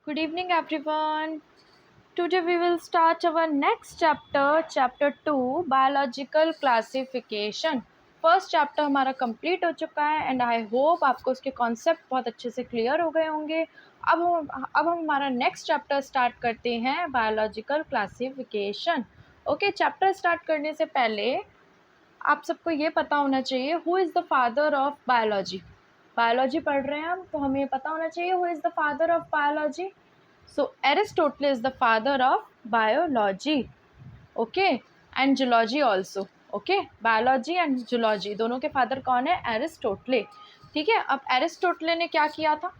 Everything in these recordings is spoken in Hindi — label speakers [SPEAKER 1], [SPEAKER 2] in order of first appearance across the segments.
[SPEAKER 1] Good evening, everyone. Today we will start our next chapter, chapter 2, biological classification. First chapter हमारा कंप्लीट हो चुका है एंड आई होप आपको उसके कॉन्सेप्ट बहुत अच्छे से क्लियर हो गए होंगे। अब हम हमारा नेक्स्ट चैप्टर स्टार्ट करते हैं, biological classification. Okay, chapter start करने से पहले आप सबको ये पता होना चाहिए who is the father of biology. Biology पढ़ रहे हैं हम, तो हमें पता होना चाहिए who is the father of biology. So Aristotle is the father of biology, okay, and zoology also, okay, biology and zoology दोनों के फादर कौन है? एरिस्टोटले। ठीक है, अब एरिस्टोटले ने क्या किया था?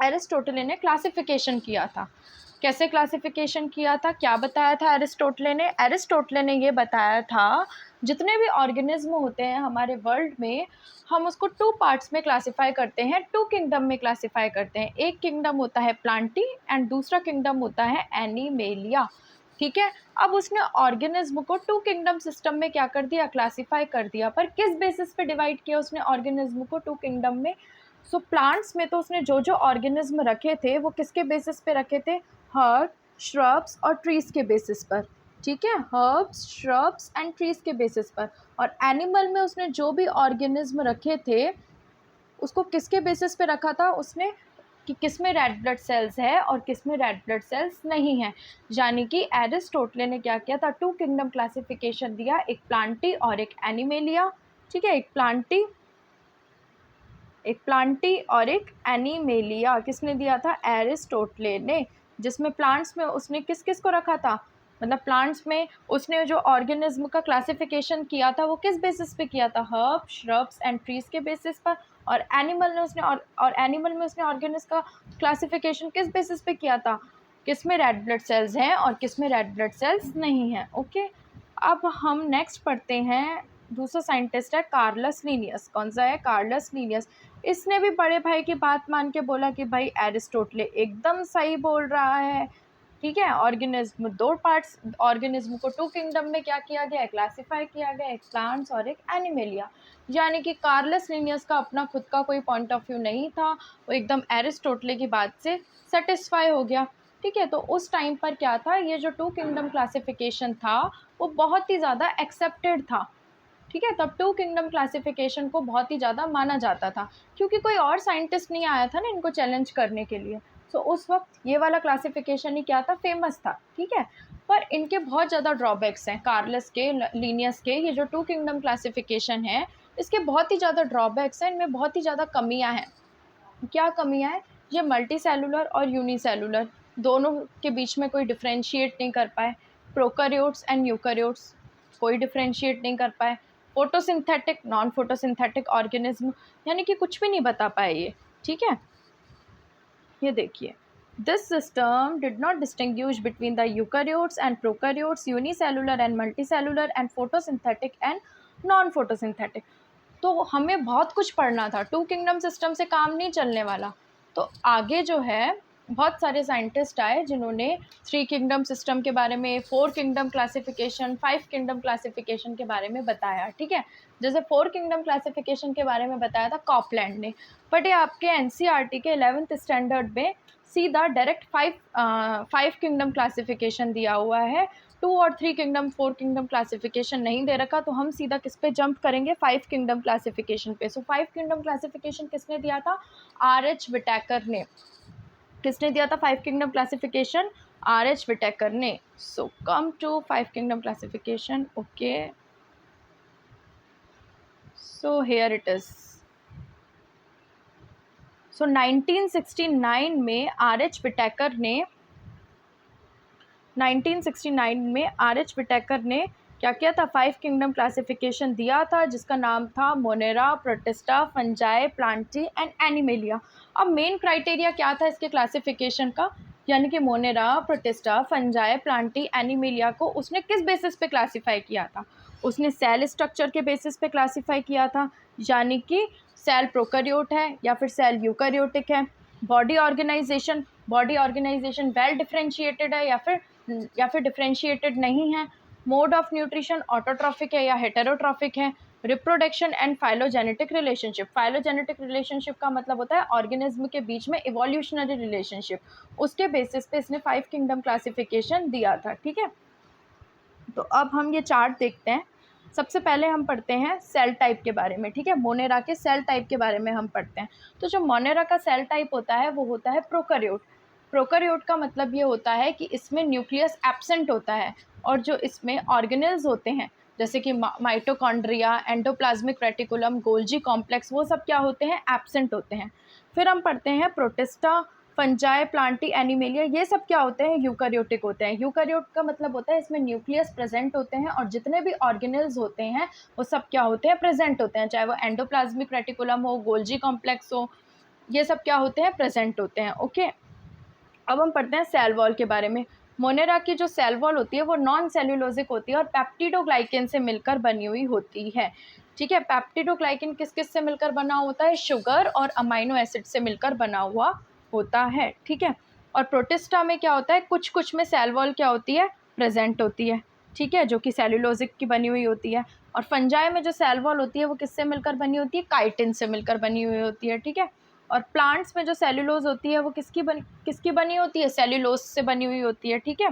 [SPEAKER 1] एरिस्टोटले ने क्लासिफिकेशन किया था। कैसे क्लासिफिकेशन किया था, क्या बताया था एरिस्टोटले ने? एरिस्टोटले ने ये बताया था जितने भी ऑर्गेनिज्म होते हैं हमारे वर्ल्ड में, हम उसको टू पार्ट्स में क्लासिफाई करते हैं, टू किंगडम में क्लासिफाई करते हैं। एक किंगडम होता है प्लांटी एंड दूसरा किंगडम होता है एनिमेलिया। ठीक है, अब उसने ऑर्गेनिज्म को टू किंगडम सिस्टम में क्या कर दिया? क्लासिफाई कर दिया। पर किस बेसिस पे डिवाइड किया उसने ऑर्गेनिज्म को टू किंगडम में? सो प्लांट्स में तो उसने जो जो ऑर्गेनिज्म रखे थे वो किसके बेसिस पे रखे थे? हर्ब, श्रब्स और ट्रीज के बेसिस पर। ठीक है, हर्ब्स, श्रब्स एंड ट्रीज के बेसिस पर। और एनिमल में उसने जो भी ऑर्गेनिज्म रखे थे उसको किसके बेसिस पे रखा था उसने? कि किस में रेड ब्लड सेल्स है और किस में रेड ब्लड सेल्स नहीं है। यानी कि एरिस्टोटले ने क्या किया था? टू किंगडम क्लासिफिकेशन दिया, एक प्लांटी और एक एनिमेलिया। ठीक है, एक प्लांटी और एक एनिमेलिया किसने दिया था? एरिस्टोटले ने। जिसमें प्लांट्स में उसने किस किस को रखा था? मतलब प्लांट्स में उसने जो ऑर्गेनिज्म का क्लासिफिकेशन किया था वो किस बेसिस पे किया था? हर्ब, श्रब्स एंड ट्रीज के बेसिस पर। और एनिमल में उसने ऑर्गेनिज्म का क्लासिफिकेशन किस बेसिस पे किया था? किस में रेड ब्लड सेल्स हैं और किस में रेड ब्लड सेल्स नहीं हैं। ओके, अब हम नेक्स्ट पढ़ते हैं। दूसरा साइंटिस्ट है कार्लस लीनियस। कौन सा है? Carolus Linnaeus. इसने भी बड़े भाई की बात मान के बोला कि भाई एरिस्टोटले एकदम सही बोल रहा है। ठीक है, ऑर्गेनिज्म दो पार्ट्स, ऑर्गेनिज्म को टू किंगडम में क्या किया गया है? क्लासिफाई किया गया, एक प्लांट्स और एक एनिमेलिया। यानी कि कार्लस लीनियस का अपना खुद का कोई पॉइंट ऑफ व्यू नहीं था, वो एकदम एरिस्टोटले की बात से सेटिस्फाई हो गया। ठीक है, तो उस टाइम पर क्या था, ये जो टू किंगडम क्लासिफिकेशन था वो बहुत ही ज़्यादा एक्सेप्टेड था। ठीक है, तब टू किंगडम क्लासिफिकेशन को बहुत ही ज़्यादा माना जाता था, क्योंकि कोई और साइंटिस्ट नहीं आया था ना इनको चैलेंज करने के लिए। सो उस वक्त ये वाला क्लासिफिकेशन ही क्या था? फेमस था। ठीक है, पर इनके बहुत ज़्यादा ड्रॉबैक्स हैं कार्लस के, लीनियस के। ये जो टू किंगडम क्लासिफिकेशन है इसके बहुत ही ज़्यादा ड्रॉबैक्स हैं, इनमें बहुत ही ज़्यादा कमियाँ हैं। क्या कमियाँ हैं? ये मल्टी सेलुलर और यूनिसेलुलर दोनों के बीच में कोई डिफ्रेंशिएट नहीं कर पाए। प्रोकैरियोट्स एंड यूकैरियोट्स कोई डिफ्रेंशिएट नहीं कर पाए। फोटोसिंथेटिक, नॉन फोटोसिंथेटिक ऑर्गेनिज्म, यानी कि कुछ भी नहीं बता पाए ये। ठीक है, ये देखिए, this system did not distinguish between the eukaryotes and prokaryotes, unicellular and multicellular and photosynthetic and non photosynthetic. तो हमें बहुत कुछ पढ़ना था, टू किंगडम सिस्टम से काम नहीं चलने वाला। तो आगे जो है बहुत सारे साइंटिस्ट आए जिन्होंने थ्री किंगडम सिस्टम के बारे में, four kingdom classification, five kingdom classification के बारे में बताया। ठीक है, जैसे फोर किंगडम क्लासिफिकेशन के बारे में बताया था कॉपलैंड ने, बट ये आपके एनसीईआरटी के 11th स्टैंडर्ड में सीधा डायरेक्ट फाइव किंगडम क्लासिफिकेशन दिया हुआ है। टू और three kingdom, four kingdom classification नहीं दे रखा, तो हम सीधा किस पे जंप करेंगे? फाइव किंगडम क्लासिफिकेशन पे। सो फाइव किंगडम क्लासिफिकेशन किसने दिया था? आर.एच. विटैकर ने। किसने दिया था five kingdom classification? R H. Whittaker ने। So come to five kingdom classification. Okay, so here it is. So 1969 में आर.एच. विटैकर ने 1969 में आर.एच. विटैकर ने क्या किया था? फाइव किंगडम क्लासिफिकेशन दिया था, जिसका नाम था Monera, protista, fungi, Plantae and animalia. अब मेन क्राइटेरिया क्या था इसके क्लासिफिकेशन का? यानी कि Monera, protista, fungi, Plantae, animalia को उसने किस बेसिस पे क्लासिफाई किया था? उसने सेल स्ट्रक्चर के बेसिस पे क्लासिफाई किया था, यानी कि सेल प्रोकैरियोट है या फिर सेल यूकैरियोटिक है। बॉडी ऑर्गेनाइजेशन वेल डिफरेंशिएटेड है या फिर डिफरेंशिएटेड नहीं है। मोड ऑफ न्यूट्रिशन ऑटोट्रॉफिक है या हेटेरोट्रॉफिक है। Reproduction and phylogenetic relationship. Phylogenetic relationship का मतलब होता है ऑर्गेनिज्म के बीच में इवोल्यूशनरी रिलेशनशिप, उसके बेसिस पे इसने 5 किंगडम क्लासिफिकेशन दिया था। ठीक है, तो अब हम ये चार्ट देखते हैं। सबसे पहले हम पढ़ते हैं सेल टाइप के बारे में। ठीक है, मोनेरा के सेल टाइप के बारे में हम पढ़ते हैं। तो जो मोनेरा का सेल टाइप होता है वो होता है प्रोकैरियोट। प्रोकैरियोट का मतलब ये होता है कि इसमें न्यूक्लियस एब्सेंट होता है, और जो इसमें ऑर्गेनेल्स होते हैं जैसे कि mitochondria, endoplasmic reticulum, Golgi complex, वो सब क्या होते हैं, एब्सेंट होते हैं। फिर हम पढ़ते हैं प्रोटिस्टा, फंजाई, प्लांटी, एनिमेलिया, ये सब क्या होते हैं, यूकैरियोटिक होते हैं। यूकैरियोट का मतलब होता है इसमें न्यूक्लियस प्रेजेंट होते हैं, और जितने भी ऑर्गेनेल्स होते हैं वो सब क्या होते हैं, प्रेजेंट होते हैं, चाहे वो एंडोप्लाज्मिक रेटिकुलम हो, गोल्जी कॉम्प्लेक्स हो, ये सब क्या होते हैं, प्रेजेंट होते हैं। ओके, अब हम पढ़ते हैं सेल वॉल के बारे में। मोनेरा की जो सेल वॉल होती है वो नॉन सेल्यूलोजिक होती है और पेप्टिडोग्लाइकेन से मिलकर बनी हुई होती है। ठीक है, पेप्टिडोग्लाइकेन किस किस से मिलकर बना होता है, शुगर और अमाइनो एसिड से मिलकर बना हुआ होता है। ठीक है, और प्रोटिस्टा में क्या होता है, कुछ कुछ में सेल वॉल क्या होती है, प्रेजेंट होती है। ठीक है, जो कि सेल्यूलोजिक की बनी हुई होती है। और फंजाई में जो सेल वॉल होती है वो किससे मिलकर बनी होती है, काइटिन से मिलकर बनी हुई होती है। ठीक है, और प्लांट्स में जो सेल्यूलोज होती है वो किसकी बनी होती है, सेल्यूलोज से बनी हुई होती है। ठीक है,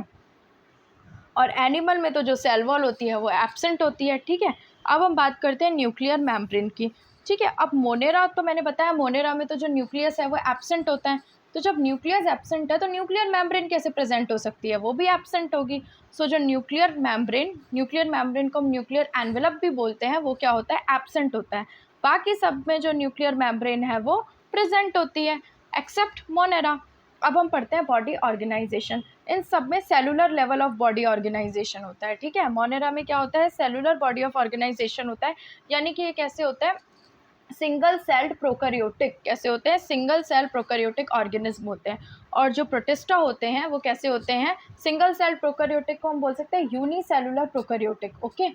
[SPEAKER 1] और एनिमल में तो जो सेल वॉल होती है वो एब्सेंट होती है। ठीक है, अब हम बात करते हैं न्यूक्लियर मेम्ब्रेन की। ठीक है, अब मोनेरा तो मैंने बताया, मोनेरा में तो जो न्यूक्लियस है वो एब्सेंट होता है। तो जब न्यूक्लियस एब्सेंट है तो न्यूक्लियर मेम्ब्रेन कैसे प्रेजेंट हो सकती है, वो भी एब्सेंट होगी। सो जो न्यूक्लियर मेम्ब्रेन को हम न्यूक्लियर एनवेलप भी बोलते हैं, वो क्या होता है, एब्सेंट होता है। बाकी सब में जो न्यूक्लियर मेम्ब्रेन है वो प्रेजेंट होती है, एक्सेप्ट मोनेरा। अब हम पढ़ते हैं बॉडी ऑर्गेनाइजेशन। इन सब में cellular level of body organization होता है। ठीक है, मोनेरा में क्या होता है, सेलुलर बॉडी ऑफ ऑर्गेनाइजेशन होता है, यानी कि ये कैसे होता है, सिंगल सेल्ड प्रोकैरियोटिक, कैसे होते हैं, सिंगल सेल प्रोकैरियोटिक ऑर्गेनिज्म होते हैं। और जो प्रोटिस्टा होते हैं वो कैसे होते हैं, सिंगल सेल प्रोकैरियोटिक को हम बोल सकते हैं यूनिसेलुलर प्रोकैरियोटिक। ओके,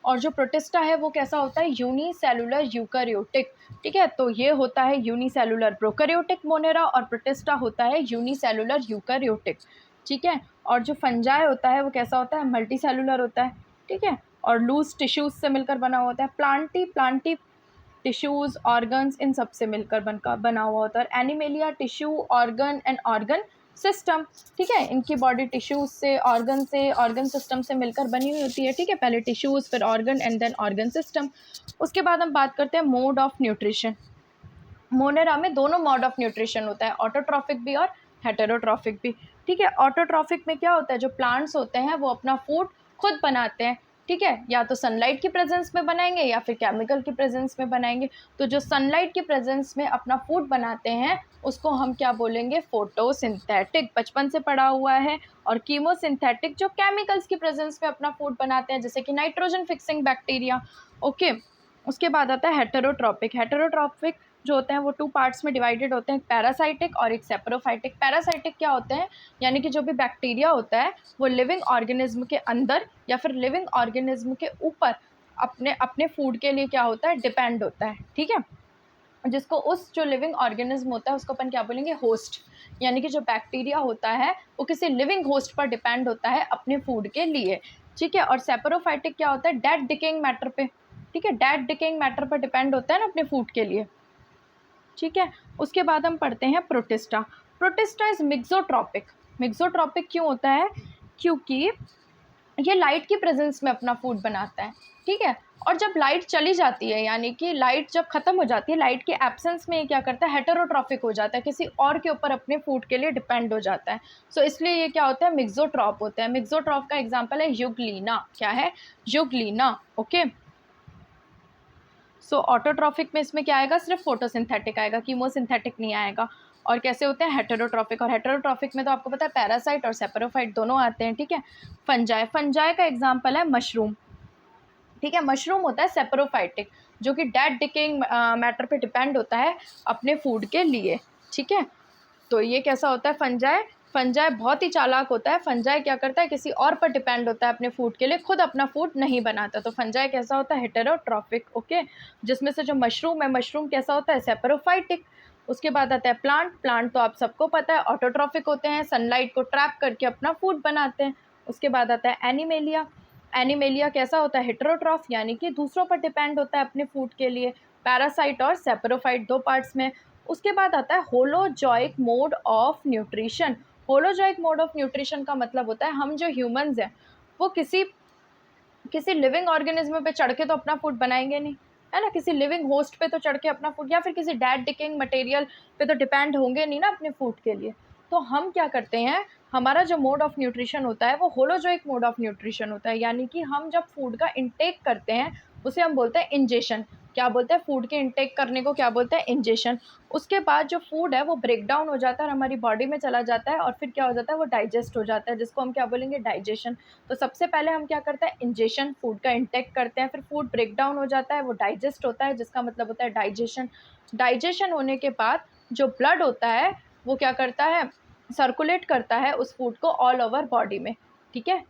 [SPEAKER 1] और जो प्रोटिस्टा है वो कैसा होता है, यूनिसेलुलर यूकैरियोटिक। ठीक है, तो ये होता है यूनिसेलुलर प्रोकैरियोटिक मोनेरा, और प्रोटिस्टा होता है यूनिसेलुलर यूकैरियोटिक। ठीक है, और जो फंजाई होता है वो कैसा होता है, मल्टी सेलुलर होता है। ठीक है, और लूज टिश्यूज से मिलकर बना होता है। प्लांटी टिश्यूज़, ऑर्गन्स, इन सब से मिलकर बना हुआ होता है। और animalia tissue, organ and organ system. ठीक है, इनकी बॉडी टिश्यूज से, ऑर्गन सिस्टम से मिलकर बनी हुई होती है। ठीक है, पहले टिश्यूज़, फिर organ and then organ system. उसके बाद हम बात करते हैं मोड ऑफ न्यूट्रिशन। मोनेरा में दोनों मोड ऑफ न्यूट्रिशन होता है, ऑटोट्रॉफिक भी और हेटेरोट्रॉफिक भी। ठीक है, ऑटोट्रॉफिक में क्या होता है, जो प्लांट्स होते हैं वो अपना फूड खुद बनाते हैं। ठीक है, या तो सनलाइट की प्रेजेंस में बनाएंगे या फिर केमिकल की प्रेजेंस में बनाएंगे। तो जो सनलाइट की प्रेजेंस में अपना फूड बनाते हैं उसको हम क्या बोलेंगे, फोटोसिंथेटिक, बचपन से पढ़ा हुआ है। और कीमोसिंथेटिक जो केमिकल्स की प्रेजेंस में अपना फूड बनाते हैं, जैसे कि नाइट्रोजन फिक्सिंग बैक्टीरिया। ओके, उसके बाद आता है हेटेरोट्रॉपिक। हेटेरोट्रॉपिक जो होते हैं वो 2 पार्ट्स में डिवाइडेड होते हैं, एक पैरासाइटिक और एक सेपरोफाइटिक। पैरासाइटिक क्या होते हैं, यानी कि जो भी बैक्टीरिया होता है वो लिविंग ऑर्गेनिज्म के अंदर या फिर लिविंग ऑर्गेनिज्म के ऊपर अपने अपने फूड के लिए क्या होता है, डिपेंड होता है। ठीक है, जिसको उस जो लिविंग ऑर्गेनिज्म होता है उसको अपन क्या बोलेंगे, होस्ट। यानी कि जो बैक्टीरिया होता है वो किसी लिविंग होस्ट पर डिपेंड होता है अपने फूड के लिए। ठीक है, और सेपरोफाइटिक क्या होता है, डेड डिकेइंग मैटर पे। ठीक है, डेड डिकेइंग मैटर पर डिपेंड होता है ना अपने फूड के लिए। ठीक है, उसके बाद हम पढ़ते हैं protista. Protista is mixotrophic. Mixotrophic क्यों होता है, क्योंकि ये लाइट की प्रेजेंस में अपना फूड बनाता है। ठीक है, और जब लाइट चली जाती है, यानी कि लाइट जब खत्म हो जाती है, लाइट के एब्सेंस में ये क्या करता है, हेटेरोट्रॉपिक हो जाता है, किसी और के ऊपर अपने फूड के लिए डिपेंड हो जाता है। सो इसलिए ये क्या होता है, मिक्सोट्रॉप होता है। मिक्सोट्रॉप का एग्जाम्पल है युगलीना। क्या है, युगलीना। ओके, सो ऑटोट्रॉफिक में इसमें क्या आएगा, सिर्फ फोटोसिंथेटिक आएगा, कीमोसिंथेटिक नहीं आएगा। और कैसे होते हैं, हेटेरोट्रॉफिक। और हेटेरोट्रॉफिक में तो आपको पता है पैरासाइट और सेपरोफाइट दोनों आते हैं। ठीक है, फंजाई का एग्जांपल है मशरूम। ठीक है, मशरूम होता है सेपरोफाइटिक, जो कि डेड डिकेइंग मैटर पे डिपेंड होता है अपने फूड के लिए। ठीक है, तो ये कैसा होता है, फंजाई। फंजाई बहुत ही चालाक होता है। फंजाई क्या करता है, किसी और पर डिपेंड होता है अपने फूड के लिए, खुद अपना फूड नहीं बनाता। तो फंजाई कैसा होता है, हेटेरोट्रॉफिक। ओके, जिसमें से जो मशरूम है, मशरूम कैसा होता है, सेपरोफाइटिक। उसके बाद आता है प्लांट तो आप सबको पता है ऑटोट्रॉफिक होते हैं, सनलाइट को ट्रैप करके अपना फूड बनाते हैं। उसके बाद आता है एनिमेलिया। एनिमेलिया कैसा होता है, हेटेरोट्रॉफ, यानी कि दूसरों पर डिपेंड होता है अपने फूड के लिए। पैरासाइट और सेपरोफाइट 2 पार्ट्स में। उसके बाद आता है holozoic mode of nutrition. Holozoic mode of nutrition का मतलब होता है हम जो ह्यूमंस हैं वो किसी किसी लिविंग ऑर्गेनिज्म पे चढ़ के तो अपना फूड बनाएंगे नहीं, है ना, किसी लिविंग होस्ट पे तो चढ़ के अपना फूड, या फिर किसी डेड डिकेइंग मटेरियल पे तो डिपेंड होंगे नहीं ना अपने फूड के लिए। तो हम क्या करते हैं, हमारा जो मोड ऑफ न्यूट्रिशन होता है वो होलोजोइक मोड ऑफ न्यूट्रिशन होता है, यानी कि हम जब फूड का इंटेक करते हैं उसे हम बोलते हैं इंजेशन। क्या बोलते हैं, फूड के इंटेक करने को क्या बोलते हैं, इंजेशन। उसके बाद जो फूड है वो ब्रेक डाउन हो जाता है और हमारी बॉडी में चला जाता है और फिर क्या हो जाता है, वो डाइजेस्ट हो जाता है, जिसको हम क्या बोलेंगे, डाइजेशन। तो सबसे पहले हम क्या करते हैं, इंजेशन, फूड का इंटेक करते हैं, फिर फूड ब्रेक डाउन हो जाता है, वो डाइजेस्ट होता है, जिसका मतलब होता है डाइजेशन। डाइजेशन होने के बाद जो ब्लड होता है वो क्या करता है, सर्कुलेट करता है उस फूड को ऑल ओवर बॉडी में। ठीक है,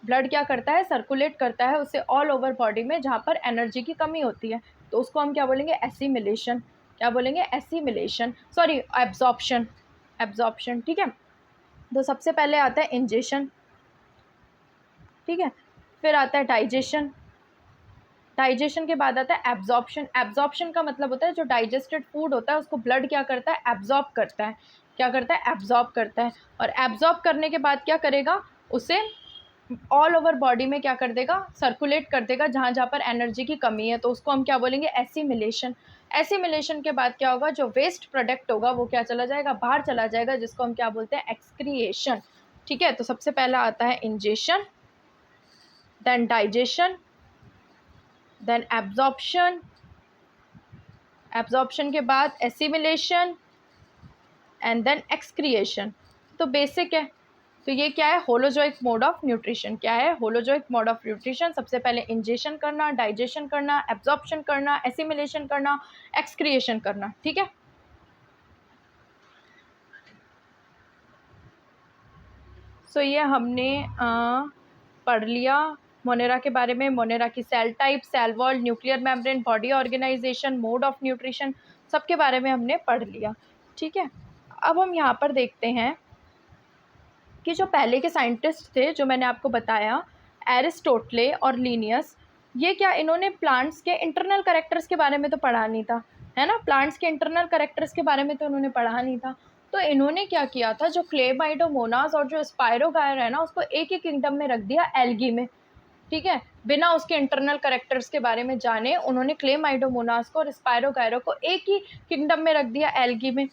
[SPEAKER 1] ब्लड क्या करता है, सर्कुलेट करता है उसे ऑल ओवर बॉडी में जहाँ पर एनर्जी की कमी होती है। तो उसको हम क्या बोलेंगे, एसिमिलेशन। क्या बोलेंगे, एसिमिलेशन, सॉरी एब्जॉर्प्शन, एब्जॉर्प्शन। ठीक है, तो सबसे पहले आता है इंजेशन, ठीक है, फिर आता है डाइजेशन, डाइजेशन के बाद आता है एब्जॉर्प्शन। एब्जॉर्प्शन का मतलब होता है जो डाइजेस्टेड फूड होता है उसको ब्लड क्या करता है, एब्जॉर्ब करता है। क्या करता है, एब्जॉर्ब करता है। और एब्जॉर्ब करने के बाद क्या करेगा, उसे ऑल ओवर बॉडी में क्या कर देगा, सर्कुलेट कर देगा जहाँ जहाँ पर एनर्जी की कमी है। तो उसको हम क्या बोलेंगे, एसिमिलेशन। एसिमिलेशन के बाद क्या होगा, जो वेस्ट प्रोडक्ट होगा वो क्या चला जाएगा, बाहर चला जाएगा, जिसको हम क्या बोलते हैं, एक्सक्रिएशन। ठीक है, तो सबसे पहला आता है ingestion, then digestion, then absorption, absorption के बाद एसिमिलेशन एंड देन एक्सक्रिएशन। तो बेसिक है। तो ये क्या है, होलोजोइक मोड ऑफ न्यूट्रिशन। क्या है, होलोजोइक मोड ऑफ न्यूट्रिशन। सबसे पहले इंजेशन करना, डाइजेशन करना, एब्जॉर्प्शन करना, एसिमिलेशन करना, एक्सक्रिएशन करना। ठीक है, सो ये हमने पढ़ लिया मोनेरा के बारे में, मोनेरा की cell type, cell wall, nuclear membrane, body organization, mode of nutrition, सबके बारे में हमने पढ़ लिया। ठीक है, अब हम यहाँ पर देखते हैं कि जो पहले के साइंटिस्ट थे जो मैंने आपको बताया, एरिस्टोटले और लीनियस, ये क्या, इन्होंने प्लांट्स के इंटरनल कैरेक्टर्स के बारे में तो पढ़ा नहीं था, है ना, प्लांट्स के इंटरनल कैरेक्टर्स के बारे में तो उन्होंने पढ़ा नहीं था। तो इन्होंने क्या किया था, जो क्लेमाइडोमोनास और जो स्पायरोगायर है ना, उसको एक ही किंगडम में रख दिया, एल्गी में। ठीक है, बिना उसके इंटरनल कैरेक्टर्स के बारे में जाने उन्होंने क्लेमाइडोमोनास को और स्पायरोगायरो को एक ही किंगडम में रख दिया, एल्गी में।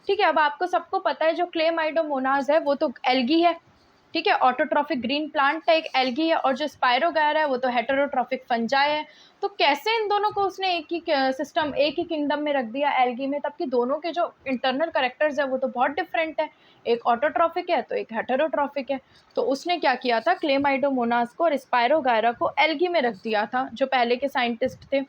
[SPEAKER 1] ठीक है, अब आपको सबको पता है जो क्लेमाइडोमोनास है वो तो एल्गी है। ठीक है, ऑटोट्रॉफिक ग्रीन प्लांट है, एक एल्गी है, और जो स्पायरोगायर है वो तो हेटेरोट्रॉफिक फंजाई है। तो कैसे इन दोनों को उसने एक ही सिस्टम, एक ही किंगडम में रख दिया, एल्गी में, तबकि दोनों के जो इंटरनल कैरेक्टर्स है वो तो बहुत डिफरेंट है, एक ऑटोट्रॉफिक है तो एक हेटेरोट्रॉफिक है। तो उसने क्या किया था, क्लेमाइडोमोनास को और स्पायरोगायरा को एल्गी में रख दिया था, जो पहले के साइंटिस्ट थे।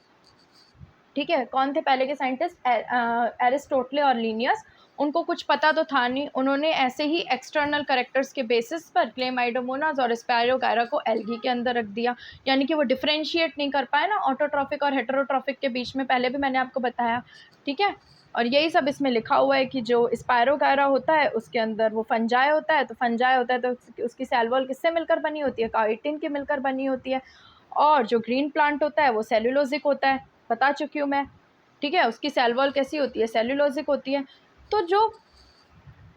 [SPEAKER 1] ठीक है, कौन थे पहले के साइंटिस्ट, एरिस्टोटले और लीनियस। उनको कुछ पता तो था नहीं, उन्होंने ऐसे ही एक्सटर्नल कैरेक्टर्स के बेसिस पर क्लेमाइडोमोनास और स्पायरोगायरा को एल्गी के अंदर रख दिया, यानी कि वो डिफरेंशिएट नहीं कर पाए ना ऑटोट्रॉफिक और हेटेरोट्रॉफिक के बीच में, पहले भी मैंने आपको बताया। ठीक है, और यही सब इसमें लिखा हुआ है कि जो स्पायरोगायरा होता है उसके अंदर वो फंजाई होता है, तो फंजाई होता है तो उसकी सेल वॉल किससे मिलकर बनी होती है, काइटिन की मिलकर बनी होती है। और जो ग्रीन प्लांट होता है वो सेल्यूलोजिक होता है, बता चुकी हूँ मैं। ठीक है, उसकी सेल वॉल कैसी होती है, सेल्यूलोजिक होती है। तो जो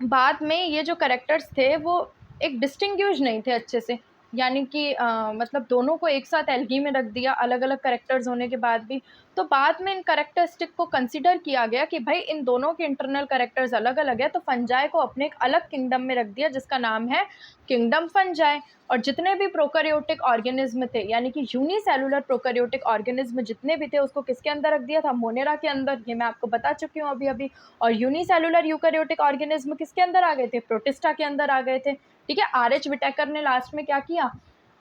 [SPEAKER 1] बाद में ये जो कैरेक्टर्स थे वो एक डिस्टिंग्विश नहीं थे अच्छे से, यानी कि मतलब दोनों को एक साथ एल्गी में रख दिया अलग अलग कैरेक्टर्स होने के बाद भी। तो बाद में इन कैरेक्टरिस्टिक को कंसिडर किया गया कि भाई इन दोनों के इंटरनल कैरेक्टर्स अलग अलग है, तो फंजाई को अपने एक अलग किंगडम में रख दिया जिसका नाम है किंगडम फंजाई। और जितने भी प्रोकैरियोटिक ऑर्गेनिज्म थे, यानी कि यूनिसेलुलर प्रोकैरियोटिक ऑर्गेनिज्म जितने भी थे, उसको किसके अंदर रख दिया था, मोनेरा के अंदर। ये मैं आपको बता चुकी हूँ अभी अभी। और यूनिसेलुलर यूकैरियोटिक ऑर्गेनिज्म किसके अंदर आ गए थे, प्रोटिस्टा के अंदर आ गए थे। ठीक है, आर.एच. विटेकर ने लास्ट में क्या किया,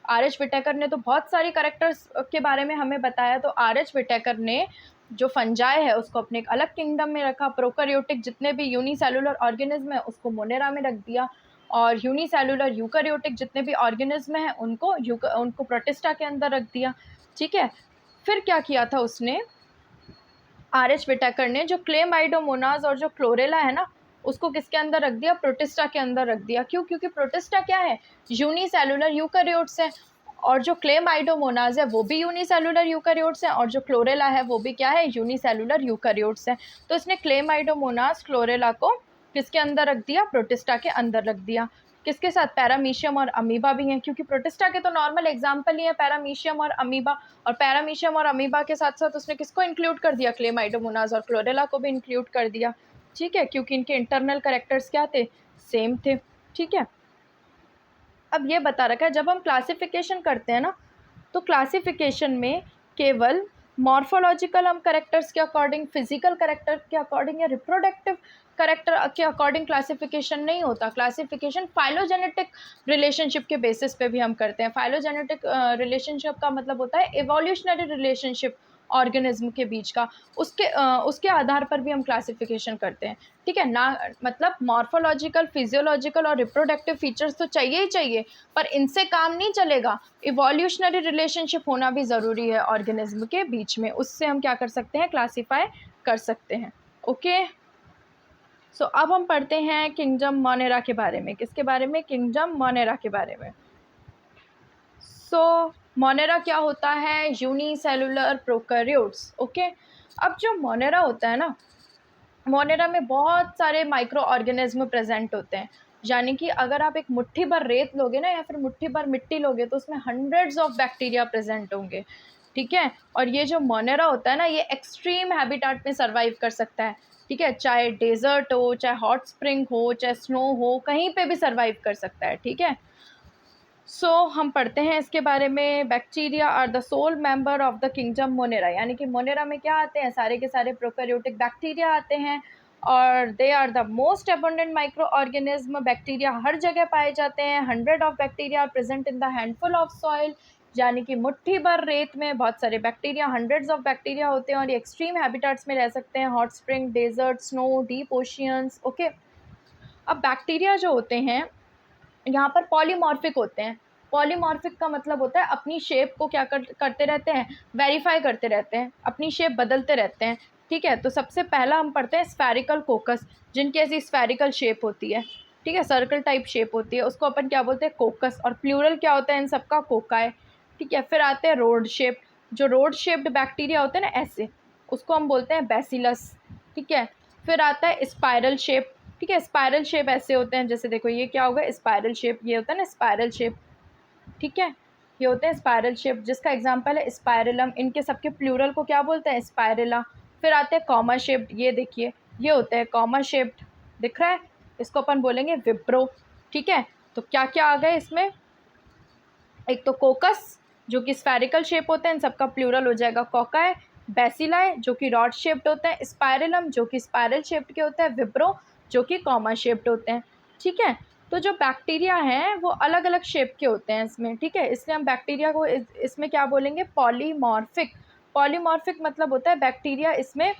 [SPEAKER 1] आर.एच. विटेकर ने तो बहुत सारी कैरेक्टर्स के बारे में हमें बताया। तो आर.एच. विटेकर ने जो फंजाई है उसको अपने एक अलग किंगडम में रखा, प्रोकैरियोटिक जितने भी यूनिसेलुलर ऑर्गेनिज्म है उसको मोनेरा में रख दिया, और यूनिसेलुलर यूकैरियोटिक जितने भी ऑर्गेनिज्म हैं उनको प्रोटिस्टा के अंदर रख दिया। ठीक है, फिर क्या किया था उसने, आर.एच. विटेकर ने जो क्लेमाइडोमोनास और जो क्लोरेला है ना, उसको किसके अंदर रख दिया, प्रोटिस्टा के अंदर रख दिया। क्यों, क्योंकि प्रोटिस्टा क्या है, यूनिसेलुलर यूकैरियोट्स है, और जो क्लेमाइडोमोनाज है वो भी यूनिसेलुलर यूकैरियोट्स हैं, और जो क्लोरेला है वो भी क्या है, यूनिसेलुलर यूकैरियोट्स हैं। तो इसने क्लेमाइडोमोनाज क्लोरेला को किसके अंदर रख दिया, प्रोटिस्टा के अंदर रख दिया। किसके साथ, पैरामीशियम और अमीबा भी हैं, क्योंकि प्रोटिस्टा के तो नॉर्मल एग्जाम्पल ही है पैरामीशियम और अमीबा, और पैरामीशियम और अमीबा के साथ साथ उसने किसको इंक्लूड कर दिया, क्लेमाइडोमोनाज और क्लोरेला को भी इंक्लूड कर दिया। ठीक है, क्योंकि इनके इंटरनल कैरेक्टर्स क्या थे, सेम थे। ठीक है, अब ये बता रखा है जब हम क्लासिफिकेशन करते हैं ना, तो क्लासिफिकेशन में केवल मॉर्फोलॉजिकल हम करेक्टर्स के अकॉर्डिंग, फिजिकल करेक्टर के अकॉर्डिंग या रिप्रोडक्टिव करेक्टर के अकॉर्डिंग क्लासिफिकेशन नहीं होता। क्लासिफिकेशन फाइलोजेनेटिक रिलेशनशिप के बेसिस पे भी हम करते हैं। फाइलोजेनेटिक रिलेशनशिप का मतलब होता है एवोल्यूशनरी रिलेशनशिप ऑर्गेनिज्म के बीच का, उसके आधार पर भी हम क्लासिफिकेशन करते हैं। ठीक है ना, मतलब मॉर्फोलॉजिकल, फिजियोलॉजिकल और रिप्रोडक्टिव फीचर्स तो चाहिए ही चाहिए, पर इनसे काम नहीं चलेगा। इवोल्यूशनरी रिलेशनशिप होना भी ज़रूरी है ऑर्गेनिज्म के बीच में, उससे हम क्या कर सकते हैं, क्लासीफाई कर सकते हैं। ओके, सो अब हम पढ़ते हैं किंगडम मोनेरा के बारे में। किसके बारे में, किंगडम मोनेरा के बारे में। सो मोनेरा क्या होता है, यूनिसेलुलर प्रोकैरियोट्स। ओके, अब जो मोनेरा होता है ना, मोनेरा में बहुत सारे माइक्रो ऑर्गेनिज्म प्रेजेंट होते हैं। यानी कि अगर आप एक मुट्ठी भर रेत लोगे ना, या फिर मुट्ठी भर मिट्टी लोगे, तो उसमें हंड्रेड्स ऑफ बैक्टीरिया प्रेजेंट होंगे। ठीक है, और ये जो मोनेरा होता है ना, ये एक्सट्रीम हैबिटाट में सर्वाइव कर सकता है। ठीक है, चाहे डेजर्ट हो, चाहे हॉट स्प्रिंग हो, चाहे स्नो हो, कहीं पे भी सर्वाइव कर सकता है। ठीक है, सो हम पढ़ते हैं इसके बारे में। Bacteria are the sole member of the kingdom Monera, यानी कि मोनेरा में क्या आते हैं, सारे के सारे प्रोकैरियोटिक बैक्टीरिया आते हैं, और they are the most abundant microorganism. Bacteria हर जगह पाए जाते हैं। 100 of bacteria are present in the handful of soil, यानी कि मुट्ठी भर रेत में बहुत सारे बैक्टीरिया, हंड्रेड्स ऑफ बैक्टीरिया होते हैं, और ये एक्सट्रीम हैबिटाट्स में रह सकते हैं, hot spring, desert, snow, deep oceans. Okay, अब बैक्टीरिया जो होते हैं यहाँ पर पॉलीमॉर्फिक होते हैं। पॉलीमॉर्फिक का मतलब होता है अपनी शेप को क्या करते रहते हैं, वेरीफाई करते रहते हैं, अपनी शेप बदलते रहते हैं। ठीक है, तो सबसे पहला हम पढ़ते हैं स्फेरिकल कोकस, जिनकी ऐसी स्फेरिकल शेप होती है। ठीक है, सर्कल टाइप शेप होती है, उसको अपन क्या बोलते हैं, कोकस, और प्लूरल क्या होता है इन सबका, कोकाए। ठीक है, फिर आते हैं रोड शेप, जो रोड शेप्ड बैक्टीरिया होते हैं ना ऐसे, उसको हम बोलते हैं बैसिलस। ठीक है, फिर आता है स्पाइरल शेप। ठीक है, स्पाइरल शेप ऐसे होते हैं, जैसे देखो ये क्या होगा, स्पाइरल शेप, ये होता है ना स्पाइरल शेप। ठीक है, ये होते हैं स्पाइरल शेप, जिसका एग्जांपल है स्पाइरलम। इनके सबके प्लूरल को क्या बोलते हैं, स्पाइरला। फिर आते हैं कॉमा शेप्ड, ये देखिए ये होते हैं कॉमा शेप्ड, दिख रहा है, इसको अपन बोलेंगे विप्रो। ठीक है, तो क्या क्या आ गए इसमें, एक तो कोकस जो कि स्फेरिकल शेप होते हैं, इन सबका प्लूरल हो जाएगा कोकाए। बैसिलाए जो कि रॉड शेप्ड होते हैं, स्पाइरलम जो कि स्पाइरल शेप्ड के होते हैं, विप्रो जो कि कॉमा शेप्ड होते हैं। ठीक है, तो जो बैक्टीरिया हैं वो अलग अलग शेप के होते हैं इसमें। ठीक है, इसलिए हम बैक्टीरिया को इसमें क्या बोलेंगे, पॉलीमॉर्फिक। पॉलीमॉर्फिक मतलब होता है बैक्टीरिया इसमें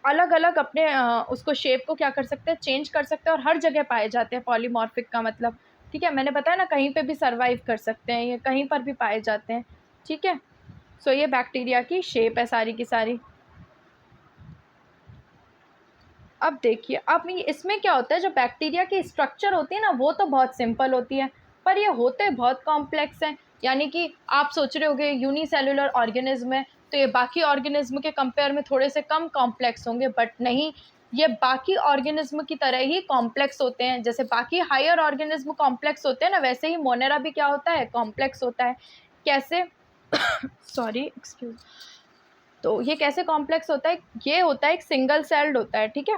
[SPEAKER 1] अलग अलग अपने उसको शेप को क्या कर सकते हैं, चेंज कर सकते हैं, और हर जगह पाए जाते हैं, पॉलीमॉर्फिक का मतलब। ठीक है, मैंने बताया ना कहीं पे भी सर्वाइव कर सकते हैं, ये कहीं पर भी पाए जाते हैं। ठीक है, सो ये बैक्टीरिया की शेप है सारी की सारी। अब देखिए, अब इसमें क्या होता है, जो बैक्टीरिया की स्ट्रक्चर होती है ना, वो तो बहुत सिंपल होती है, पर ये होते बहुत कॉम्प्लेक्स हैं। यानी कि आप सोच रहे होगे यूनिसेलुलर ऑर्गेनिज्म है, तो ये बाकी ऑर्गेनिज्म के कंपेयर में थोड़े से कम कॉम्प्लेक्स होंगे, बट नहीं, ये बाकी ऑर्गेनिज्म की तरह ही कॉम्प्लेक्स होते हैं। जैसे बाकी हायर ऑर्गेनिज्म कॉम्प्लेक्स होते हैं ना, वैसे ही मोनेरा भी क्या होता है, कॉम्प्लेक्स होता है। कैसे सॉरी एक्सक्यूज, तो ये कैसे कॉम्प्लेक्स होता है, ये होता है एक सिंगल सेल्ड होता है। ठीक है,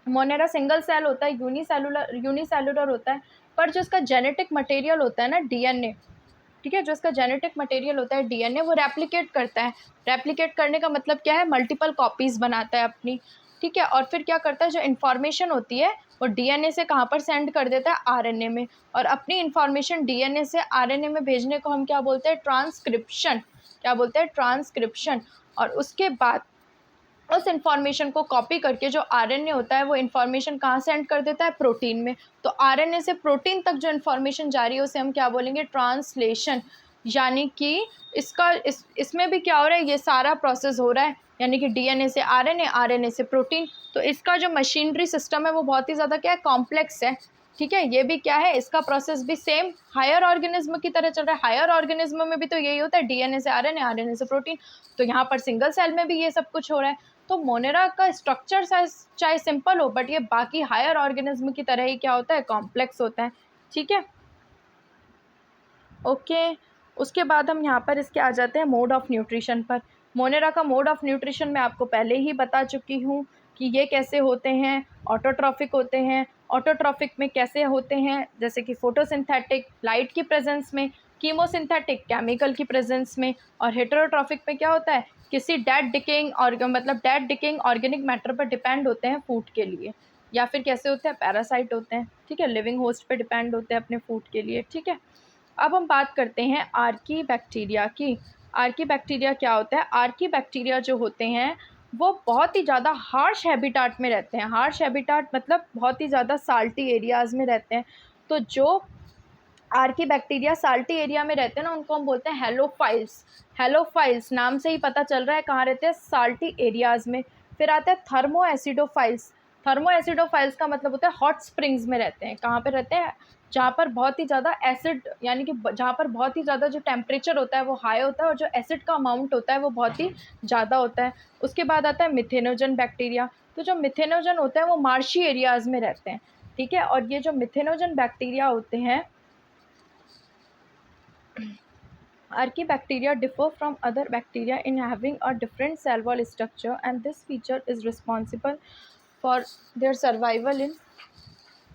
[SPEAKER 1] मोनेरा सिंगल सेल होता है, यूनिसेलुलर होता है, पर जो इसका जेनेटिक मटेरियल होता है ना, डीएनए। ठीक है, जो इसका जेनेटिक मटेरियल होता है डीएनए, वो रेप्लिकेट करता है। रेप्लिकेट करने का मतलब क्या है, मल्टीपल कॉपीज़ बनाता है अपनी। ठीक है, और फिर क्या करता है, जो इन्फॉर्मेशन होती है वो डीएनए से कहाँ पर सेंड कर देता है, आरएनए में, और अपनी इन्फॉर्मेशन डीएनए से आरएनए में भेजने को हम क्या बोलते हैं, ट्रांसक्रिप्शन। क्या बोलते हैं, ट्रांसक्रिप्शन। और उसके बाद उस इन्फॉर्मेशन को कॉपी करके जो आरएनए होता है वो इन्फॉर्मेशन कहाँ सेंड कर देता है, प्रोटीन में। तो आरएनए से प्रोटीन तक जो इन्फॉर्मेशन जा रही है उसे हम क्या बोलेंगे, ट्रांसलेशन। यानी कि इसमें भी क्या हो रहा है, ये सारा प्रोसेस हो रहा है, यानी कि डीएनए से आरएनए, आरएनए से प्रोटीन। तो इसका जो मशीनरी सिस्टम है वो बहुत ही ज़्यादा क्या है, कॉम्प्लेक्स है। ठीक है, ये भी क्या है, इसका प्रोसेस भी सेम हायर ऑर्गेनिज्म की तरह चल रहा है। हायर ऑर्गेनिज्म में भी तो यही होता है, डीएनए से आरएनए, आरएनए से प्रोटीन। तो यहाँ पर सिंगल सेल में भी ये सब कुछ हो रहा है। तो मोनेरा का स्ट्रक्चर चाहे सिंपल हो, बट ये बाकी हायर ऑर्गेनिज्म की तरह ही क्या होता है, कॉम्प्लेक्स होता है। ठीक है, ओके। उसके बाद हम यहाँ पर इसके आ जाते हैं मोड ऑफ न्यूट्रिशन पर। मोनेरा का मोड ऑफ न्यूट्रिशन मैं आपको पहले ही बता चुकी हूँ कि ये कैसे होते हैं। ऑटोट्रॉफिक होते हैं। ऑटोट्रॉफिक में कैसे होते हैं, जैसे कि फोटोसिंथेटिक लाइट की प्रेजेंस में, कीमोसिंथेटिक केमिकल की प्रेजेंस में, और हेटेरोट्रॉफिक में क्या होता है, किसी डेड डिकेइंग मतलब डेड डिकेइंग ऑर्गेनिक मैटर पर डिपेंड होते हैं फूड के लिए, या फिर कैसे होते हैं, पैरासाइट होते हैं। ठीक है, लिविंग होस्ट पे डिपेंड होते हैं अपने फूड के लिए। ठीक है, अब हम बात करते हैं आर्की बैक्टीरिया की। आर्की बैक्टीरिया क्या होता है, आर्की बैक्टीरिया जो होते हैं वो बहुत ही ज़्यादा हार्श हैबिटाट में रहते हैं। हार्श हैबिटाट मतलब बहुत ही ज़्यादा साल्टी एरियाज़ में रहते हैं। तो जो आर्की बैक्टीरिया साल्टी एरिया में रहते हैं ना, उनको हम बोलते हैं हेलोफाइल्स। हेलोफाइल्स नाम से ही पता चल रहा है कहाँ रहते हैं, साल्टी एरियाज़ में। फिर आते हैं थर्मो एसिडोफाइल्स। थर्मो एसिडोफाइल्स का मतलब होता है हॉट स्प्रिंग्स में रहते हैं। कहाँ पे रहते हैं, जहाँ पर बहुत ही ज़्यादा एसिड, यानी कि जहाँ पर बहुत ही ज़्यादा जो टेम्परेचर होता है वो हाई होता है, और जो एसिड का अमाउंट होता है वो बहुत ही ज़्यादा होता है। उसके बाद आता है मिथेनोजन बैक्टीरिया। तो जो मिथेनोजन होते हैं वो मार्शी एरियाज़ में रहते हैं। ठीक है, और ये जो मिथेनोजन बैक्टीरिया होते हैं, Archaebacteria differ from other bacteria in having a different cell wall structure, and this feature is responsible for their survival in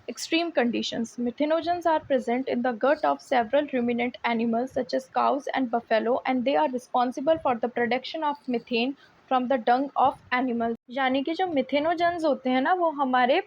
[SPEAKER 1] extreme conditions. Methanogens are present in the gut of several ruminant animals such as cows and buffalo, and they are responsible for the production of methane from the dung of animals. यानी कि जो मिथेनोजेंस होते हैं ना, वो हमारे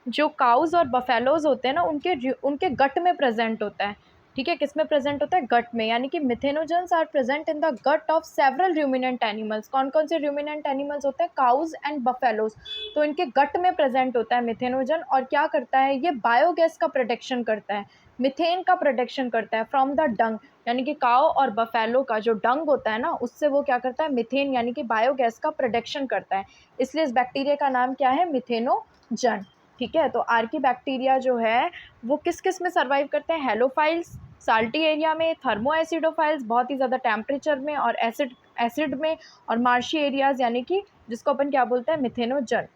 [SPEAKER 1] जो काउज और बफेलोज होते हैं ना, उनके गट में प्रेजेंट होता है। ठीक है, किस में प्रेजेंट होता है, गट में। यानी कि methanogens are present in the gut of several ruminant animals. कौन कौन से रूमिनेंट एनिमल्स होते हैं, काउज एंड बफेलोज। तो इनके गट में प्रेजेंट होता है मिथेनोजन, और क्या करता है, ये बायोगैस का प्रोटेक्शन करता है, मिथेन का प्रोटेक्शन करता है फ्रॉम द डंग। यानी कि काउ और बफेलो का जो डंग होता है ना, उससे वो क्या करता है, मिथेन यानी कि बायोगैस का प्रोटेक्शन करता है। इसलिए इस बैक्टीरिया का नाम क्या है, मिथेनोजन। ठीक है, तो आर्की बैक्टीरिया जो है वो किस किस में सर्वाइव करते हैं, हेलोफाइल्स साल्टी एरिया में, थर्मो एसिडोफाइल्स बहुत ही ज़्यादा टेम्परेचर में और एसिड में, और मार्शी एरियाज़ यानी कि जिसको अपन क्या बोलते हैं, मिथेनोजन।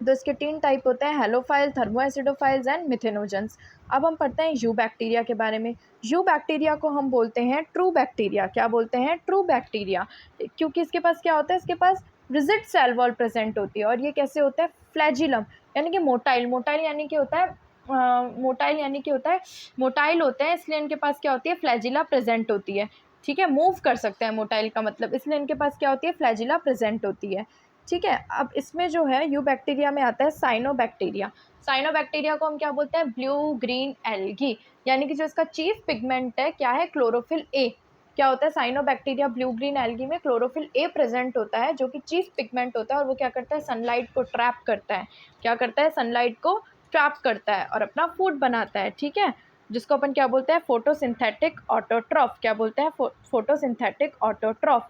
[SPEAKER 1] तो इसके 3 टाइप होते हैं, halophile, thermo acidophiles and methanogens. अब हम पढ़ते हैं यू बैक्टीरिया के बारे में। यू बैक्टीरिया को हम बोलते हैं ट्रू बैक्टीरिया। क्या बोलते हैं, ट्रू बैक्टीरिया, क्योंकि इसके पास क्या होता है, इसके पास रिजिड सेल वॉल प्रेजेंट होती है। और ये कैसे होता है, फ्लैजिलम यानी कि मोटाइल। मोटाइल यानी कि होता है मोटाइल यानी कि होता है मोटाइल होते हैं, इसलिए इनके पास क्या होती है, फ्लैजिला प्रेजेंट होती है। ठीक है, मूव कर सकते हैं मोटाइल का मतलब, इसलिए इनके पास क्या होती है, फ्लैजिला प्रेजेंट होती है। ठीक है, अब इसमें जो है यू बैक्टीरिया में आता है साइनोबैक्टीरिया। साइनोबैक्टीरिया को हम क्या बोलते हैं, ब्लू ग्रीन एल्गी। यानी कि जो इसका चीफ पिगमेंट है क्या है, क्लोरोफिल ए। क्या होता है, साइनोबैक्टीरिया ब्लू ग्रीन एल्गी में क्लोरोफिल ए प्रेजेंट होता है, जो कि चीफ पिगमेंट होता है, और वो क्या करता है, सनलाइट को ट्रैप करता है। क्या करता है, सनलाइट को ट्रैप करता है और अपना फूड बनाता है। ठीक है, जिसको अपन क्या बोलते हैं, फोटोसिंथेटिक ऑटोट्रॉफ। क्या बोलते हैं, फोटोसिंथेटिक ऑटोट्रॉफ।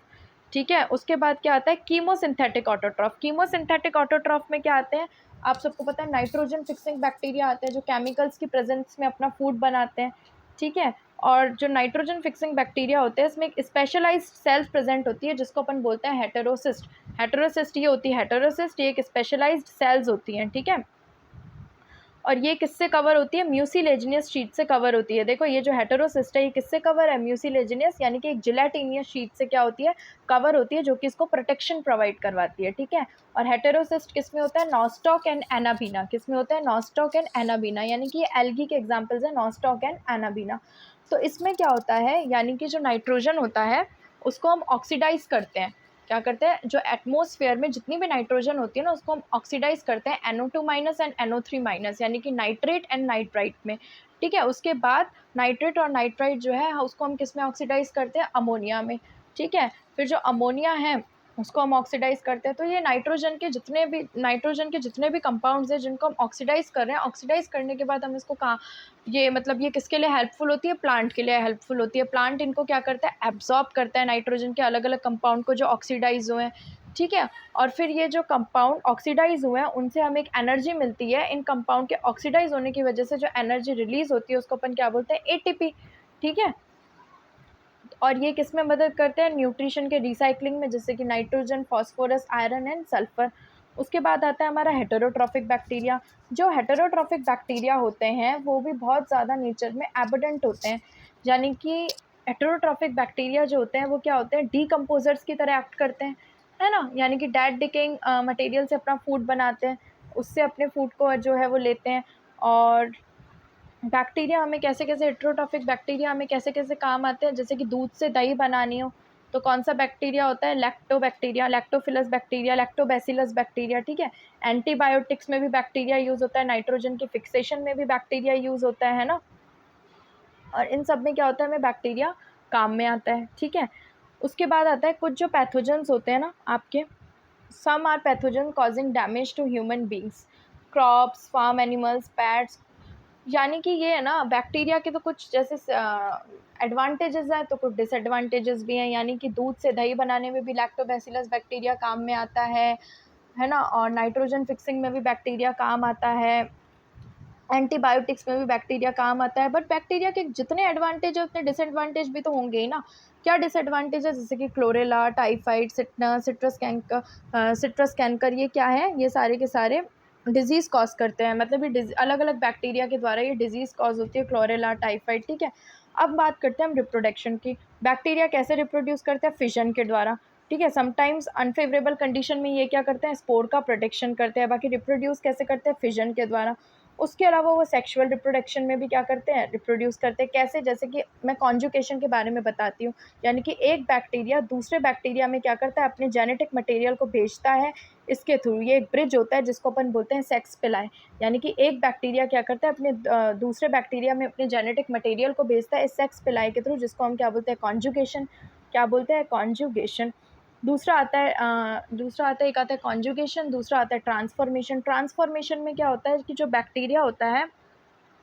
[SPEAKER 1] ठीक है, उसके बाद क्या आता है, कीमोसिंथेटिक ऑटोट्रॉफ। कीमोसिंथेटिक ऑटोट्रॉफ में क्या आते हैं, आप सबको पता है, नाइट्रोजन फिक्सिंग बैक्टीरिया आते हैं जो केमिकल्स की प्रेजेंस में अपना फूड बनाते हैं। ठीक है, और जो नाइट्रोजन फिक्सिंग बैक्टीरिया होते हैं इसमें एक स्पेशलाइज्ड सेल्स प्रेजेंट होती है जिसको अपन बोलते हैं हेटेरोसिस्ट। हेटेरोसिस्ट ये होती है, हेटेरोसिस्ट ये एक स्पेशलाइज्ड सेल्स होती हैं। ठीक है, और ये किससे कवर होती है, म्यूसिलेजिनियस शीट से कवर होती है। देखो ये जो हेटेरोसिस्ट है ये किससे कवर है, म्यूसिलेजिनियस यानी कि एक जिलेटिनियस शीट से क्या होती है, कवर होती है, जो कि इसको प्रोटेक्शन प्रोवाइड करवाती है। ठीक है, और हेटेरोसिस्ट किस में होता है, नॉस्टॉक एंड एनाबीना। किस में होता है, नॉस्टॉक एंड एनाबीना, यानी कि ये एल्गी के एग्जाम्पल्स है, नॉस्टॉक एंड एनाबीना। तो इसमें क्या होता है, यानी कि जो नाइट्रोजन होता है उसको हम ऑक्सीडाइज करते हैं। क्या करते हैं, जो एटमॉस्फेयर में जितनी भी नाइट्रोजन होती है ना उसको हम ऑक्सीडाइज करते हैं NO2- एंड NO3- यानी कि नाइट्रेट एंड नाइट्राइट में। ठीक है, उसके बाद नाइट्रेट और नाइट्राइट जो है उसको हम किस में ऑक्सीडाइज करते हैं, अमोनिया में। ठीक है, फिर जो अमोनिया है उसको हम ऑक्सीडाइज करते हैं। तो ये नाइट्रोजन के जितने भी कंपाउंड्स हैं जिनको हम ऑक्सीडाइज कर रहे हैं, ऑक्सीडाइज करने के बाद हम इसको कहाँ, ये मतलब ये किसके लिए हेल्पफुल होती है, प्लांट के लिए हेल्पफुल होती है। प्लांट इनको क्या करता है, एब्जॉर्ब करता है नाइट्रोजन के अलग अलग कंपाउंड को जो ऑक्सीडाइज हुए हैं। ठीक है। और फिर ये जो कंपाउंड ऑक्सीडाइज़ हुए हैं उनसे हमें एक एनर्जी मिलती है। इन कंपाउंड के ऑक्सीडाइज़ होने की वजह से जो एनर्जी रिलीज़ होती है उसको अपन क्या बोलते हैं, एटीपी। ठीक है। और ये किस में मदद करते हैं, न्यूट्रिशन के रिसाइक्लिंग में, जैसे कि nitrogen, phosphorus, iron and sulphur. उसके बाद आता है हमारा हेटेरोट्रॉफिक बैक्टीरिया। जो हेटेरोट्रॉफिक बैक्टीरिया होते हैं वो भी बहुत ज़्यादा नेचर में एबंडेंट होते हैं। यानी कि हेटेरोट्रॉफिक बैक्टीरिया जो होते हैं वो क्या होते हैं, डीकम्पोजर्स की तरह एक्ट करते हैं, है ना। यानी कि डेड डिकेइंग मटेरियल से अपना फूड बनाते हैं, उससे अपने फूड को जो है वो लेते हैं। और बैक्टीरिया हमें कैसे-कैसे हेटेरोट्रॉफिक बैक्टीरिया हमें कैसे-कैसे काम आते हैं, जैसे कि दूध से दही बनानी हो तो कौन-सा बैक्टीरिया होता है, लैक्टोबैक्टीरिया, लैक्टोफिलस बैक्टीरिया, लैक्टोबैसिलस बैक्टीरिया, ठीक है। एंटीबायोटिक्स में भी बैक्टीरिया यूज़ होता है, नाइट्रोजन के फिक्सेशन में भी बैक्टीरिया यूज़ होता है ना। और इन सब में क्या होता है, हमें बैक्टीरिया काम में आता है, ठीक है। उसके बाद आता है कुछ जो पैथोजेंस होते हैं ना आपके, some are pathogen causing damage to human beings, crops, farm animals, pets. यानी कि ये है ना, बैक्टीरिया के तो कुछ जैसे एडवांटेजेस हैं तो कुछ डिसएडवांटेजेस भी हैं। यानी कि दूध से दही बनाने में भी लैक्टोबैसिलस बैक्टीरिया काम में आता है ना। और नाइट्रोजन फिक्सिंग में भी बैक्टीरिया काम आता है, एंटीबायोटिक्स में भी बैक्टीरिया काम आता है। बट बैक्टीरिया के जितने एडवांटेज है उतने डिसएडवांटेज भी तो होंगे ही ना। क्या डिसएडवांटेज है, जैसे कि क्लोरेला, टाइफाइड, सिट्रस कैंकर, ये क्या है, ये सारे के सारे डिजीज़ कॉज करते हैं। मतलब ये अलग अलग बैक्टीरिया के द्वारा ये डिजीज़ कॉज होती है, क्लोरेला, टाइफाइड, ठीक है। अब बात करते हैं हम रिप्रोडक्शन की। बैक्टीरिया कैसे रिप्रोड्यूस करते हैं, फिशन के द्वारा, ठीक है। समटाइम्स अनफेवरेबल कंडीशन में ये क्या करते हैं, स्पोर का प्रोटेक्शन करते हैं। बाकी रिप्रोड्यूस कैसे करते हैं, फिशन के द्वारा। उसके अलावा वो सेक्सुअल रिप्रोडक्शन में भी क्या करते हैं, रिप्रोड्यूस करते हैं। कैसे, जैसे कि मैं कॉन्जुगेशन के बारे में बताती हूँ। यानी कि एक बैक्टीरिया दूसरे बैक्टीरिया में क्या करता है, अपने जेनेटिक मटेरियल को भेजता है इसके थ्रू। ये एक ब्रिज होता है जिसको अपन बोलते हैं सेक्स पिलाई। यानी कि एक बैक्टीरिया क्या करता है, अपने दूसरे बैक्टीरिया में अपने जेनेटिक मटेरियल को भेजता है इस सेक्स पिलाई के थ्रू, जिसको हम क्या बोलते हैं, कॉन्जुगेशन। क्या बोलते हैं, कॉन्जुगेशन। दूसरा आता है एक आता है कॉन्जुगेशन, दूसरा आता है ट्रांसफॉर्मेशन। ट्रांसफॉर्मेशन में क्या होता है कि जो बैक्टीरिया होता है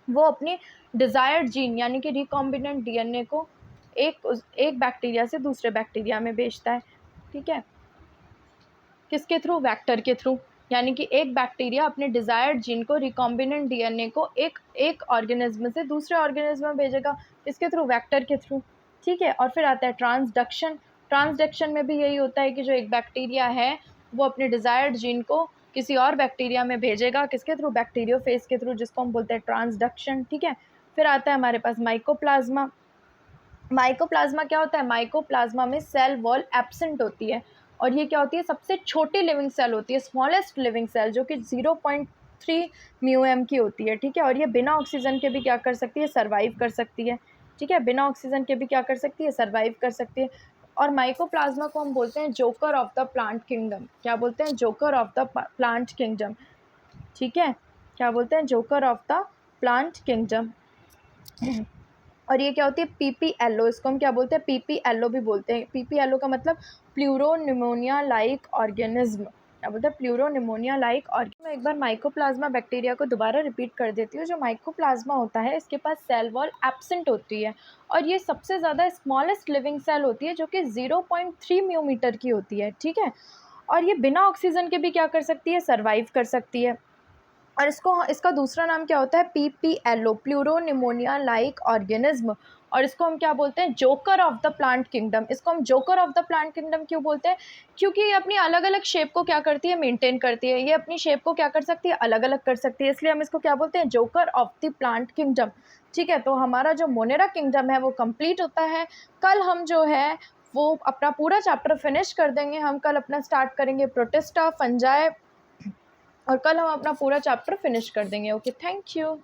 [SPEAKER 1] वो अपनी डिज़ायर्ड जीन यानी कि रिकॉम्बिनेंट डीएनए को एक बैक्टीरिया से दूसरे बैक्टीरिया में भेजता है, ठीक है। किसके थ्रू, वेक्टर के थ्रू। यानी कि एक बैक्टीरिया अपने डिज़ायर्ड जीन को, रिकॉम्बिनेंट डीएनए को एक ऑर्गेनिज्म से दूसरे ऑर्गेनिज्म में भेजेगा, किसके थ्रू, वेक्टर के थ्रू, ठीक है। और फिर आता है ट्रांसडक्शन। ट्रांसडक्शन में भी यही होता है कि जो एक बैक्टीरिया है वो अपने डिज़ायर्ड जीन को किसी और बैक्टीरिया में भेजेगा, किसके थ्रू, बैक्टीरियोफेज के थ्रू, जिसको हम बोलते हैं ट्रांसडक्शन, ठीक है। फिर आता है हमारे पास माइकोप्लाज्मा। माइकोप्लाज्मा क्या होता है, माइकोप्लाज्मा में सेल वॉल एब्सेंट होती है। और ये क्या होती है, सबसे छोटी लिविंग सेल होती है, स्मॉलेस्ट लिविंग सेल, जो कि 0.3 म्यूएम की होती है, ठीक है। और ये बिना ऑक्सीजन के भी क्या कर सकती है, सर्वाइव कर सकती है, ठीक है। बिना ऑक्सीजन के भी क्या कर सकती है, सर्वाइव कर सकती है। और माइकोप्लाज्मा को हम बोलते हैं joker of the plant kingdom. क्या बोलते हैं, joker of the plant kingdom, ठीक है। क्या बोलते हैं, joker of the plant kingdom. और ये क्या होती है, पीपीएलओ, इसको हम क्या बोलते हैं, पीपीएलओ भी बोलते हैं। पीपीएलओ का मतलब प्लूरोनिमोनिया लाइक ऑर्गेनिज्म। क्या बोलते हैं, प्लूरोनिमोनिया लाइक ऑर्गेनिज्म। मैं एक बार माइकोप्लाज्मा बैक्टीरिया को दोबारा रिपीट कर देती हूँ। जो माइकोप्लाज्मा होता है इसके पास सेल वॉल एब्सेंट होती है और ये सबसे ज़्यादा स्मॉलेस्ट लिविंग सेल होती है, जो कि 0.3 म्यूमीटर की होती है, ठीक है। और ये बिना ऑक्सीजन के भी क्या कर सकती है, सर्वाइव कर सकती है। और इसका दूसरा नाम क्या होता है, पीपीएलओ, प्लूरोनिमोनिया लाइक ऑर्गेनिज्म। और इसको हम क्या बोलते हैं, joker of the plant kingdom. इसको हम joker of the plant kingdom क्यों बोलते हैं, क्योंकि ये अपनी अलग अलग शेप को क्या करती है, मेंटेन करती है। ये अपनी शेप को क्या कर सकती है, अलग अलग कर सकती है, इसलिए हम इसको क्या बोलते हैं, joker of the plant kingdom, ठीक है। तो हमारा जो मोनेरा किंगडम है वो कंप्लीट होता है। कल हम जो है वो अपना पूरा चैप्टर फिनिश कर देंगे। हम कल अपना स्टार्ट करेंगे प्रोटिस्टा, फंजाई, और कल हम अपना पूरा चैप्टर फिनिश कर देंगे। Okay, thank you.